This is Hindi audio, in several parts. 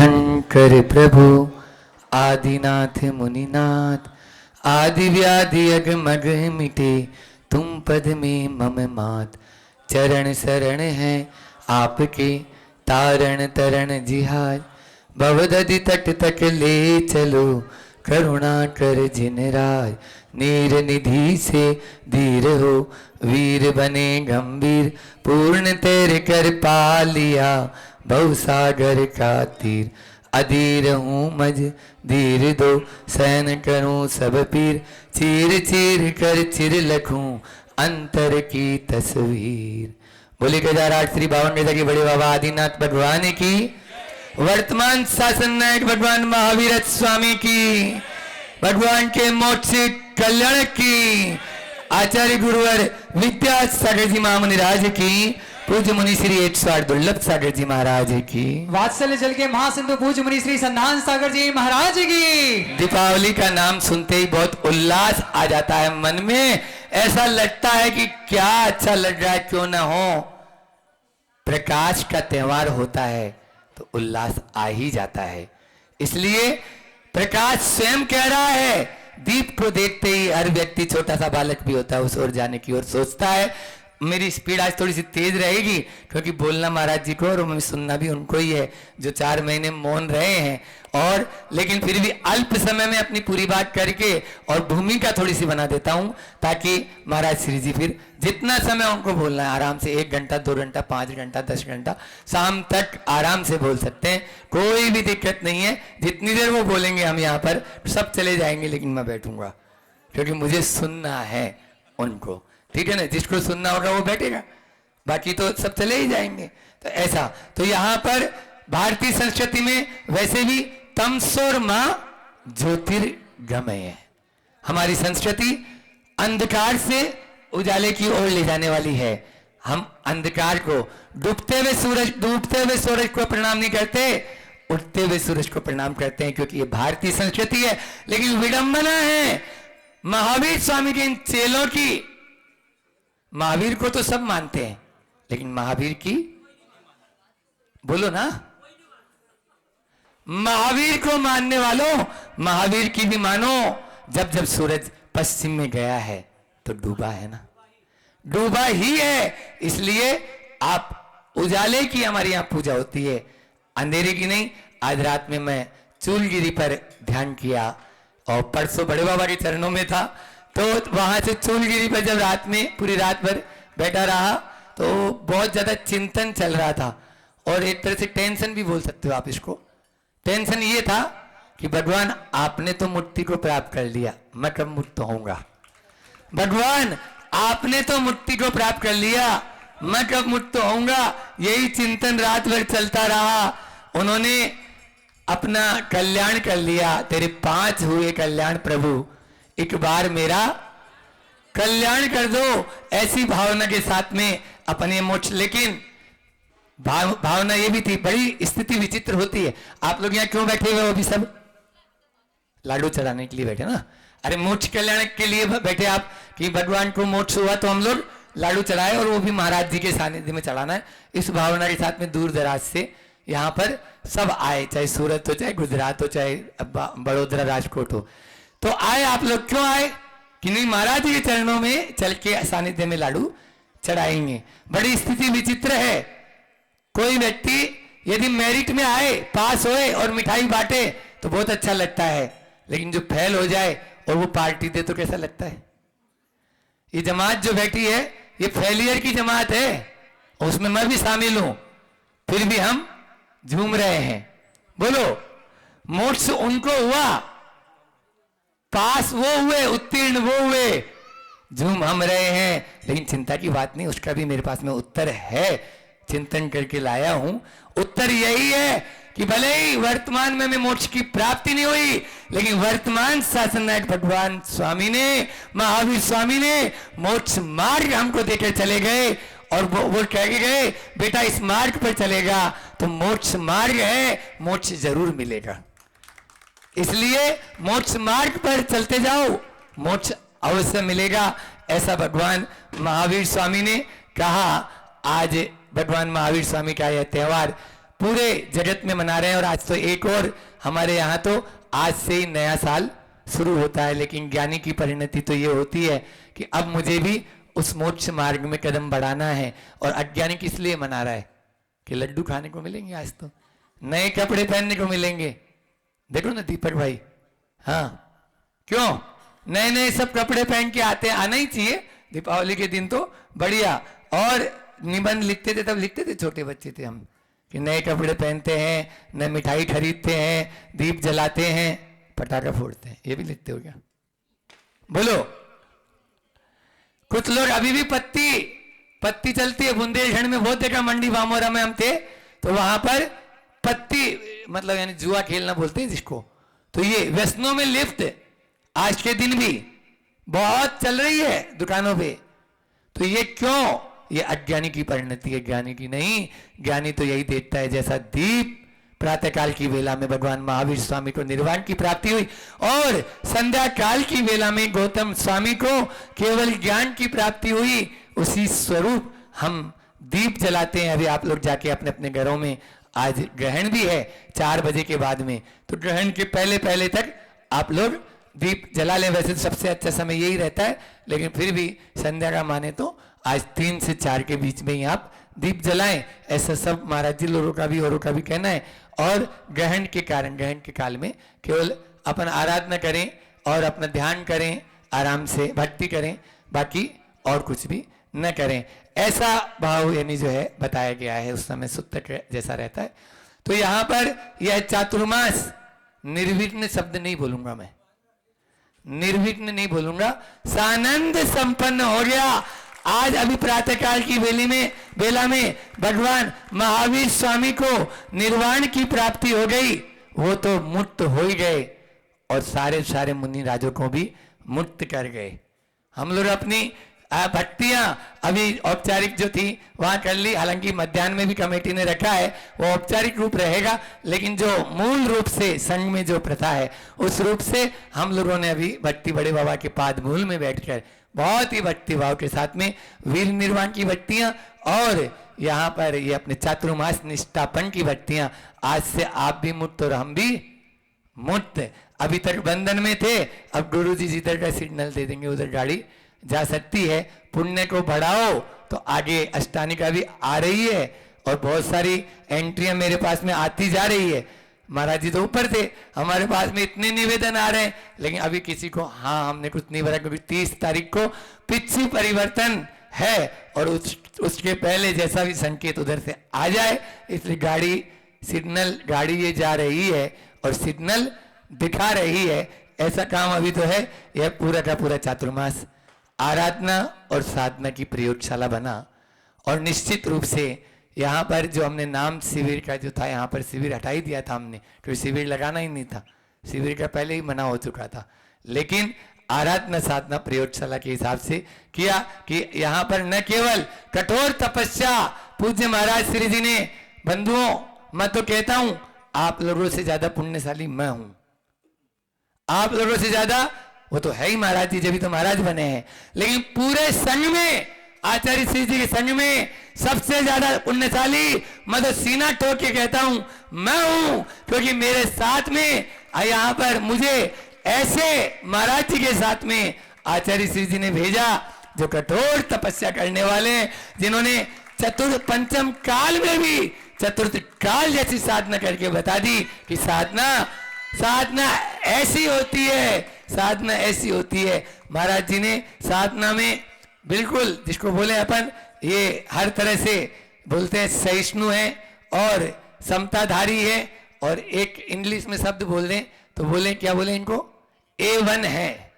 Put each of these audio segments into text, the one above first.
तीर्थंकर प्रभु आदिनाथ मुनिनाथ, आदि व्याधि अग मग मिटे तुम पद में मम मात। चरण शरण है आपके तारण तरण जिहार, भवदधि तट तक ले चलो करुणा कर जिन राज। नीर निधि से धीर हो वीर बने गंभीर, पूर्ण तेरे कर पा लिया भव सागर का तीर। अधीर हूँ मज धीर दो सहन करूँ सब पीर, चीर चीर कर चिर लखूं अंतर की तस्वीर। बोले गजाराज श्री बावन गजा की बड़े बाबा आदिनाथ भगवान की, वर्तमान शासन नायक भगवान महावीर स्वामी की, भगवान के मोक्ष कल्याण की, आचार्य गुरुवर विद्यासागर जी महामुनिराज की, पूज्य मुनि श्री 108 दुर्लभ सागर जी महाराज की, वात्सल्य जल के महासिंधु पूज्य मुनि श्री संधान सागर जी महाराज की। दीपावली का नाम सुनते ही बहुत उल्लास आ जाता है मन में, ऐसा लगता है कि क्या अच्छा लग रहा है, क्यों ना हो। प्रकाश का त्योहार होता है तो उल्लास आ ही जाता है। इसलिए प्रकाश स्वयं कह रहा है, दीप को देखते ही हर व्यक्ति, छोटा सा बालक भी होता है, उस ओर जाने की ओर सोचता है। मेरी स्पीड आज थोड़ी सी तेज रहेगी क्योंकि बोलना महाराज जी को और हमें सुनना भी उनको ही है जो 4 महीने मौन रहे हैं, और लेकिन फिर भी अल्प समय में अपनी पूरी बात करके और भूमिका थोड़ी सी बना देता हूं, ताकि महाराज श्री जी फिर जितना समय उनको बोलना है आराम से 1 घंटा 2 घंटा 5 घंटा 10 घंटा शाम तक आराम से बोल सकते हैं, कोई भी दिक्कत नहीं है। जितनी देर वो बोलेंगे हम यहाँ पर सब चले जाएंगे, लेकिन मैं बैठूंगा क्योंकि मुझे सुनना है उनको, ठीक है ना। जिसको सुनना होगा वो बैठेगा, बाकी तो सब चले ही जाएंगे। तो ऐसा, तो यहाँ पर भारतीय संस्कृति में वैसे भी तमसोर मां ज्योतिर्गमय है। हमारी संस्कृति अंधकार से उजाले की ओर ले जाने वाली है। हम अंधकार को, डूबते हुए सूरज को प्रणाम नहीं करते, उठते हुए सूरज को प्रणाम करते हैं, क्योंकि ये भारतीय संस्कृति है। लेकिन विडंबना है महावीर स्वामी के इन चेलों की। महावीर को तो सब मानते हैं, लेकिन महावीर की बोलो ना, महावीर को मानने वालों महावीर की भी मानो। जब जब सूरज पश्चिम में गया है तो डूबा है ना, डूबा ही है। इसलिए आप उजाले की हमारी यहां पूजा होती है, अंधेरे की नहीं। आज रात में मैं चूलगिरी पर ध्यान किया और परसों बड़े बाबा के चरणों में था, तो वहां से चूलगिरी पर जब रात में पूरी रात भर बैठा रहा तो बहुत ज्यादा चिंतन चल रहा था, और एक तरह से टेंशन भी बोल सकते हो आप इसको। टेंशन ये था कि भगवान आपने तो मुक्ति को प्राप्त कर लिया, मैं कब मुक्त होऊंगा। भगवान आपने तो मुक्ति को प्राप्त कर लिया, मैं कब मुक्त होऊंगा। यही चिंतन रात भर चलता रहा। उन्होंने अपना कल्याण कर लिया, तेरे 5 हुए कल्याण प्रभु, एक बार मेरा कल्याण कर दो, ऐसी भावना के साथ में अपने मोक्ष। लेकिन भावना ये भी थी, बड़ी स्थिति विचित्र होती है। आप लोग यहाँ क्यों बैठे हुए हो? अभी सब लाडू चढ़ाने के लिए बैठे ना। अरे मोक्ष कल्याण के लिए बैठे आप कि भगवान को मोक्ष हुआ तो हम लोग लाडू चढ़ाए, और वो भी महाराज जी के सानिध्य में चढ़ाना है। इस भावना के साथ में दूर दराज से यहाँ पर सब आए, चाहे सूरत हो, चाहे गुजरात हो, चाहे बड़ोदरा राजकोट हो, तो आए। आप लोग क्यों आए कि नहीं, महाराज जी के चरणों में चल के सानिध्य में लाडू चढ़ाएंगे। बड़ी स्थिति विचित्र है। कोई व्यक्ति यदि मेरिट में आए, पास होए और मिठाई बांटे तो बहुत अच्छा लगता है, लेकिन जो फेल हो जाए और वो पार्टी दे तो कैसा लगता है। ये जमात जो बैठी है ये फेलियर की जमात है, उसमें मैं भी शामिल हूं, फिर भी हम झूम रहे हैं। बोलो, मोक्ष उनको हुआ, पास वो हुए, उत्तीर्ण वो हुए, झूम हम रहे हैं। लेकिन चिंता की बात नहीं, उसका भी मेरे पास में उत्तर है, चिंतन करके लाया हूं। उत्तर यही है कि भले ही वर्तमान में मोक्ष की प्राप्ति नहीं हुई, लेकिन वर्तमान शासन नायक भगवान स्वामी ने, महावीर स्वामी ने मोक्ष मार्ग हमको देकर चले गए, और वो कह के गए बेटा इस मार्ग पर चलेगा तो मोक्ष मार्ग है, मोक्ष जरूर मिलेगा। इसलिए मोक्ष मार्ग पर चलते जाओ, मोक्ष अवश्य मिलेगा, ऐसा भगवान महावीर स्वामी ने कहा। आज भगवान महावीर स्वामी का यह त्योहार पूरे जगत में मना रहे हैं। और आज तो एक और हमारे यहाँ तो आज से ही नया साल शुरू होता है। लेकिन ज्ञानी की परिणति तो ये होती है कि अब मुझे भी उस मोक्ष मार्ग में कदम बढ़ाना है। और अज्ञानी किस लिए मना रहा है कि लड्डू खाने को मिलेंगे, आज तो नए कपड़े पहनने को मिलेंगे। देखो ना दीपक भाई, हाँ क्यों नए नए सब कपड़े पहन के आते हैं, आना ही चाहिए दीपावली के दिन तो बढ़िया। और निबंध लिखते थे, तब लिखते थे, छोटे बच्चे थे हम, कि नए कपड़े पहनते हैं, नए मिठाई खरीदते हैं, दीप जलाते हैं, पटाखा फोड़ते हैं। ये भी लिखते हो क्या? बोलो। कुछ लोग अभी भी पत्ती चलती है बुंदेलखंड में, बहुत देखा, मंडी बामोरा में हम थे तो वहां पर पत्ती, मतलब यानी जुआ खेलना बोलते हैं जिसको, तो ये व्यसनों में लिप्त आज के दिन भी बहुत चल रही है दुकानों पे। तो ये क्यों? ये अज्ञानी की परिणति है, ज्ञानी की नहीं। ज्ञानी तो यही देखता है, जैसा दीप प्रातःकाल की वेला में भगवान महावीर स्वामी को निर्वाण की प्राप्ति हुई और संध्या काल की वेला में गौतम स्वामी को केवल ज्ञान की प्राप्ति हुई, उसी स्वरूप हम दीप जलाते हैं। अभी आप लोग जाके अपने अपने घरों में, आज ग्रहण भी है 4 बजे के बाद में, तो ग्रहण के पहले पहले तक आप लोग दीप जला लें। वैसे तो सबसे अच्छा समय यही रहता है, लेकिन फिर भी संध्या का माने तो आज 3 से 4 के बीच में ही आप दीप जलाएं। ऐसा सब महाराज जी लोगों का भी, औरों का भी कहना है। और ग्रहण के कारण, ग्रहण के काल में केवल अपन आराधना करें और अपना ध्यान करें, आराम से भक्ति करें, बाकी और कुछ भी न करें, ऐसा भाव यानी जो है बताया गया है। उस समय सूत्र जैसा रहता है। तो यहाँ पर यह चातुर्मास, निर्विघ्न शब्द नहीं बोलूंगा मैं, निर्विघ्न नहीं बोलूंगा, सानंद संपन्न हो गया। आज अभी प्रातःकाल की बेला में भगवान महावीर स्वामी को निर्वाण की प्राप्ति हो गई, वो तो मुक्त हो ही गए और सारे मुनि राजों को भी मुक्त कर गए। हम लोग अपनी भक्तियां अभी औपचारिक जो थी वहां कर ली, हालांकि मध्याह्न में भी कमेटी ने रखा है, वो औपचारिक रूप रहेगा, लेकिन जो मूल रूप से संघ में जो प्रथा है उस रूप से हम लोगों ने अभी भक्ति बड़े बाबा के पाद मूल में बैठकर बहुत ही भक्ति भाव के साथ में वीर निर्वाण की भक्तियां और यहाँ पर ये अपने चातुर्मास निष्ठापन की भक्तियां, आज से आप भी मुक्त और हम भी मुक्त। अभी तक बंधन में थे, अब गुरु जी जिधर का सिग्नल दे देंगे उधर गाड़ी जा सकती है। पुण्य को बढ़ाओ तो आगे अष्टानिका भी आ रही है और बहुत सारी एंट्रियां मेरे पास में आती जा रही है। महाराज जी तो ऊपर थे, हमारे पास में इतने निवेदन आ रहे हैं, लेकिन अभी किसी को हाँ हमने कुछ नहीं भरा, क्योंकि 30 तारीख को पिछली परिवर्तन है और उसके पहले जैसा भी संकेत उधर से आ जाए, इसलिए गाड़ी ये जा रही है और सिग्नल दिखा रही है। ऐसा काम अभी तो है। यह पूरा का पूरा चातुर्मास आराधना और साधना की प्रयोगशाला बना और निश्चित रूप से यहाँ पर जो हमने नाम शिविर का जो था, यहाँ पर शिविर हटा ही दिया था हमने, क्योंकि शिविर लगाना ही नहीं था, शिविर का पहले ही मना हो चुका था। लेकिन आराधना साधना प्रयोगशाला के हिसाब से किया कि यहाँ पर न केवल कठोर तपस्या पूज्य महाराज श्री जी ने, बंधुओं मैं तो कहता हूं आप लोगों से ज्यादा पुण्यशाली मैं हूं, आप लोगों से ज्यादा वो तो है ही महाराज जी, जब भी तो महाराज बने हैं, लेकिन पूरे संघ में आचार्य श्री जी के संघ में सबसे ज्यादा पुण्यशाली मैं तो सीना ठोक के कहता हूं मैं हूं, क्योंकि मेरे साथ में यहाँ पर मुझे ऐसे महाराज जी के साथ में आचार्य श्री जी ने भेजा जो कठोर तपस्या करने वाले, जिन्होंने चतुर्थ पंचम काल में भी चतुर्थ काल जैसी साधना करके बता दी कि साधना ऐसी होती है, साधना ऐसी होती है। महाराज जी ने साधना में बिल्कुल जिसको बोले अपन ये हर तरह से बोलते हैं सहिष्णु है और समताधारी है, और एक इंग्लिश में शब्द बोल दें तो बोले क्या बोले इनको, A1 है।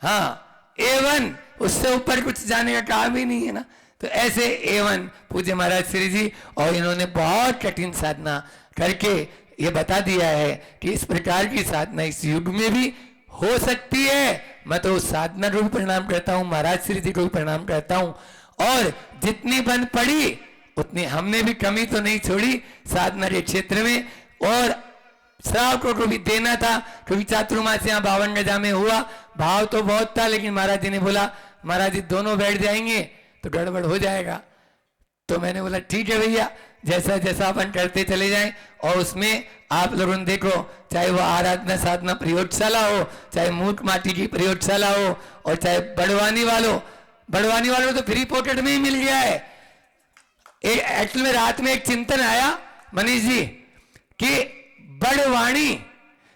हाँ A1, उससे ऊपर कुछ जाने का काम ही नहीं है ना। तो ऐसे A1 पूज्य महाराज श्री जी, और इन्होंने बहुत कठिन साधना करके ये बता दिया है कि इस प्रकार की साधना इस युग में भी हो सकती है। मैं तो साधना को भी प्रणाम करता हूँ, महाराज श्री जी को भी प्रणाम करता हूँ, और जितनी बंद पड़ी उतनी हमने भी कमी तो नहीं छोड़ी साधना के क्षेत्र में, और श्रावकों को भी देना था, क्योंकि चातुर्मास यहाँ 52 गजा में हुआ। भाव तो बहुत था, लेकिन महाराज जी ने बोला महाराज जी दोनों बैठ जाएंगे तो गड़बड़ हो जाएगा। तो मैंने बोला ठीक है भैया, जैसा जैसा अपन करते चले जाएं, और उसमें आप लोगों ने देखो, चाहे वो आराधना साधना प्रयोगशाला हो, चाहे मूक माटी की प्रयोगशाला हो, और चाहे बड़वानी वालों तो फ्री पॉकेट में ही मिल गया है। एक्चुअल में रात में एक चिंतन आया मनीष जी कि बड़वाणी,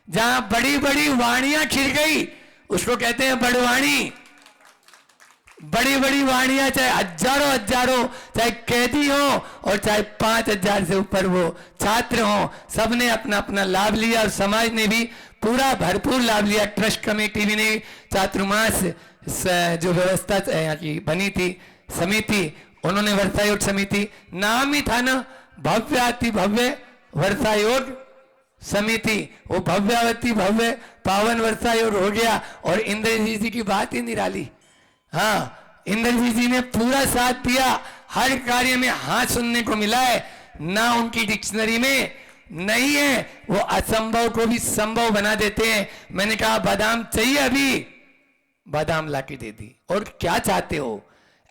जहां बड़ी बड़ी वाणियां खिल गई उसको कहते हैं बड़वाणी। बड़ी बड़ी वाणियां, चाहे हजारों, चाहे कैदी हो और चाहे 5,000 से ऊपर वो छात्र हो, सबने अपना अपना लाभ लिया और समाज ने भी पूरा भरपूर लाभ लिया। ट्रस्ट कमेटी भी ने चातुर्मास जो व्यवस्था यहाँ की बनी थी समिति, उन्होंने वर्षायोग समिति, नाम ही था ना भव्य अति भव्य वर्षायोग समिति, वो भव्यावती भव्य पावन वर्षायोग हो गया। और इंद्रजीत जी की बात ही निराली। हाँ, इंद्रजीत जी ने पूरा साथ दिया, हर कार्य में हाँ सुनने को मिला है, ना उनकी डिक्शनरी में नहीं है, वो असंभव को भी संभव बना देते हैं। मैंने कहा बादाम चाहिए, अभी बादाम लाके दे दी, और क्या चाहते हो।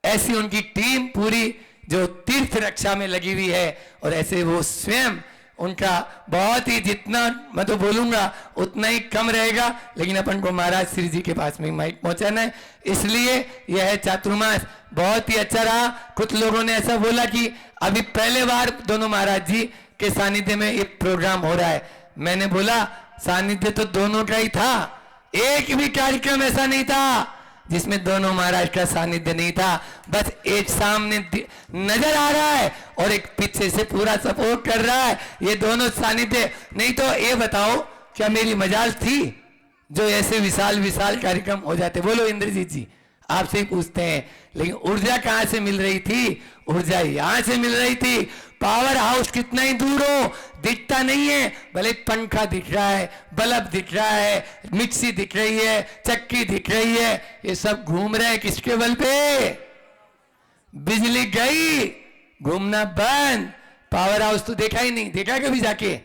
ऐसी उनकी टीम पूरी जो तीर्थ रक्षा में लगी हुई है, और ऐसे वो स्वयं उनका बहुत ही, जितना मैं तो बोलूंगा उतना ही कम रहेगा, लेकिन अपन को महाराज श्री जी के पास में माइक पहुंचाना है, इसलिए यह है चातुर्मास बहुत ही अच्छा रहा। कुछ लोगों ने ऐसा बोला कि अभी पहले बार दोनों महाराज जी के सानिध्य में ये प्रोग्राम हो रहा है। मैंने बोला सानिध्य तो दोनों का ही था, एक भी कार्यक्रम ऐसा नहीं था जिसमें दोनों महाराज का सानिध्य नहीं था। बस एक सामने नजर आ रहा है और एक पीछे से पूरा सपोर्ट कर रहा है, ये दोनों सानिध्य। नहीं तो ये बताओ क्या मेरी मजाल थी जो ऐसे विशाल विशाल कार्यक्रम हो जाते। बोलो इंद्रजीत जी, आपसे ही पूछते हैं। लेकिन ऊर्जा कहां से मिल रही थी? ऊर्जा यहां से मिल रही थी। पावर हाउस कितना ही दूर हो दिखता नहीं है, भले पंखा दिख रहा है, बल्ब दिख रहा है, मिक्सी दिख रही है, चक्की दिख रही है, ये सब घूम रहे हैं किसके बल पे? बिजली गई, घूमना बंद। पावर हाउस तो देखा ही नहीं, देखा कभी जाके?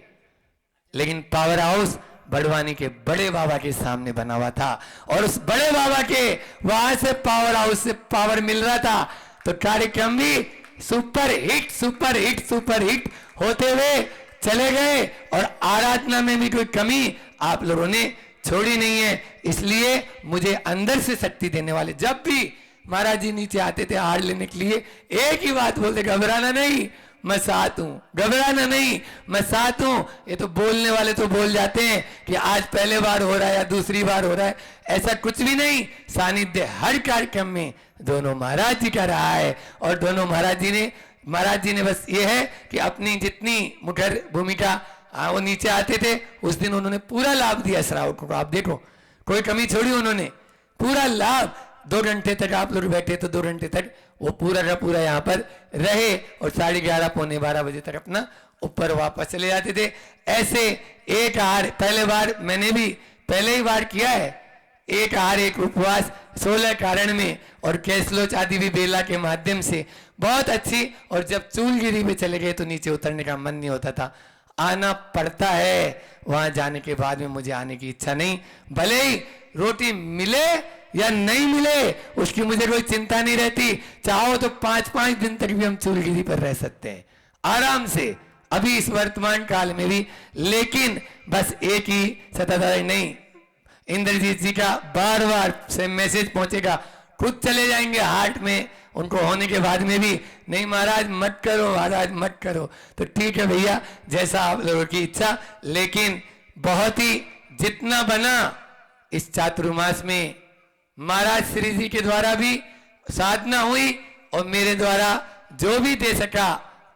लेकिन पावर हाउस बड़वानी के बड़े बाबा के सामने बना हुआ था, और उस बड़े बाबा के वहां से पावर हाउस से पावर मिल रहा था। तो कार्यक्रम भी सुपर हिट होते हुए चले गए, और आराधना में भी कोई कमी आप लोगों ने छोड़ी नहीं है। इसलिए मुझे अंदर से शक्ति देने वाले, जब भी महाराज जी नीचे आते थे हार लेने के लिए, एक ही बात बोलते, घबराना नहीं, मैं साथ हूं, घबराना नहीं, मैं साथ हूं। ये तो बोलने वाले तो बोल जाते हैं कि आज पहले बार हो रहा है या दूसरी बार हो रहा है, ऐसा कुछ भी नहीं। सानिध्य हर कार्यक्रम में दोनों महाराज जी का रहा है, और दोनों महाराज जी ने बस ये है कि अपनी जितनी मुखर भूमिका वो नीचे आते थे, उस दिन उन्होंने पूरा लाभ दिया श्रावकों को। आप देखो, कोई कमी छोड़ी उन्होंने, पूरा लाभ। 2 घंटे तक आप लोग बैठे तो 2 घंटे तक वो पूरा का पूरा यहाँ पर रहे, और 11:30 पौने 12 बजे तक अपना ऊपर वापस चले जाते थे। ऐसे एक आहार, पहले बार मैंने भी पहले ही बार किया है, एक आहार एक उपवास 16 कारण में, और कैसलोच आदि भी बेला के माध्यम से बहुत अच्छी। और जब चूलगिरी में चले गए तो नीचे उतरने का मन नहीं होता था, आना पड़ता है। वहां जाने के बाद में मुझे आने की इच्छा नहीं, भले ही रोटी मिले या नहीं मिले उसकी मुझे कोई चिंता नहीं रहती। चाहो तो 5-5 दिन तक भी हम चूलगिरी पर रह सकते हैं आराम से, अभी इस वर्तमान काल में भी। लेकिन बस एक ही सताधार नहीं, इंद्रजीत जी का बार बार से मैसेज पहुंचेगा, खुद चले जाएंगे हार्ट में, उनको होने के बाद में भी नहीं महाराज मत करो, महाराज मत करो। तो ठीक है भैया, जैसा आप लोगों की इच्छा। लेकिन बहुत ही जितना बना इस चातुर्मास में महाराज श्री जी के द्वारा भी साधना हुई, और मेरे द्वारा जो भी दे सका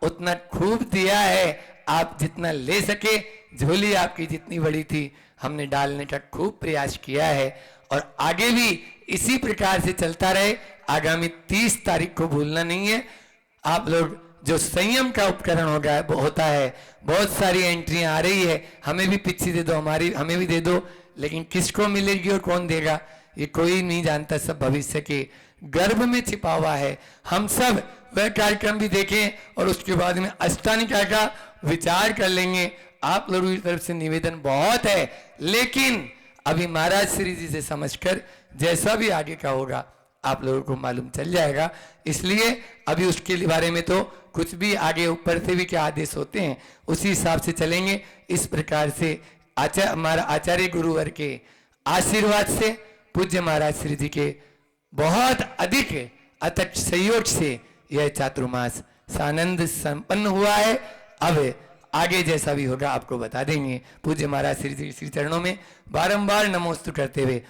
उतना खूब दिया है। आप जितना ले सके, झोली आपकी जितनी बड़ी थी हमने डालने का खूब प्रयास किया है, और आगे भी इसी प्रकार से चलता रहे। आगामी 30 तारीख को भूलना नहीं है। आप लोग जो संयम का उपकरण होता है, बहुत सारी एंट्रियां आ रही है, हमें भी पिछी दे दो, हमें भी दे दो, लेकिन किसको मिलेगी और कौन देगा ये कोई नहीं जानता, सब भविष्य के गर्भ में छिपा हुआ है। हम सब वह कार्यक्रम भी देखें और उसके बाद में अष्टानिका का विचार कर लेंगे। आप लोगों की तरफ से निवेदन बहुत है, लेकिन अभी महाराज श्री जी से समझकर जैसा भी आगे का होगा आप लोगों को मालूम चल जाएगा। इसलिए अभी उसके बारे में तो कुछ भी आगे ऊपर से भी क्या आदेश होते हैं उसी हिसाब से चलेंगे। इस प्रकार से हमारा आचार्य गुरुवर के आशीर्वाद से, पूज्य महाराज श्री जी के बहुत अधिक अथक सहयोग से यह चातुर्मास सानंद संपन्न हुआ है। अब आगे जैसा भी होगा आपको बता देंगे। पूज्य महाराज श्री जी श्री चरणों में बारंबार नमोस्तु करते हुए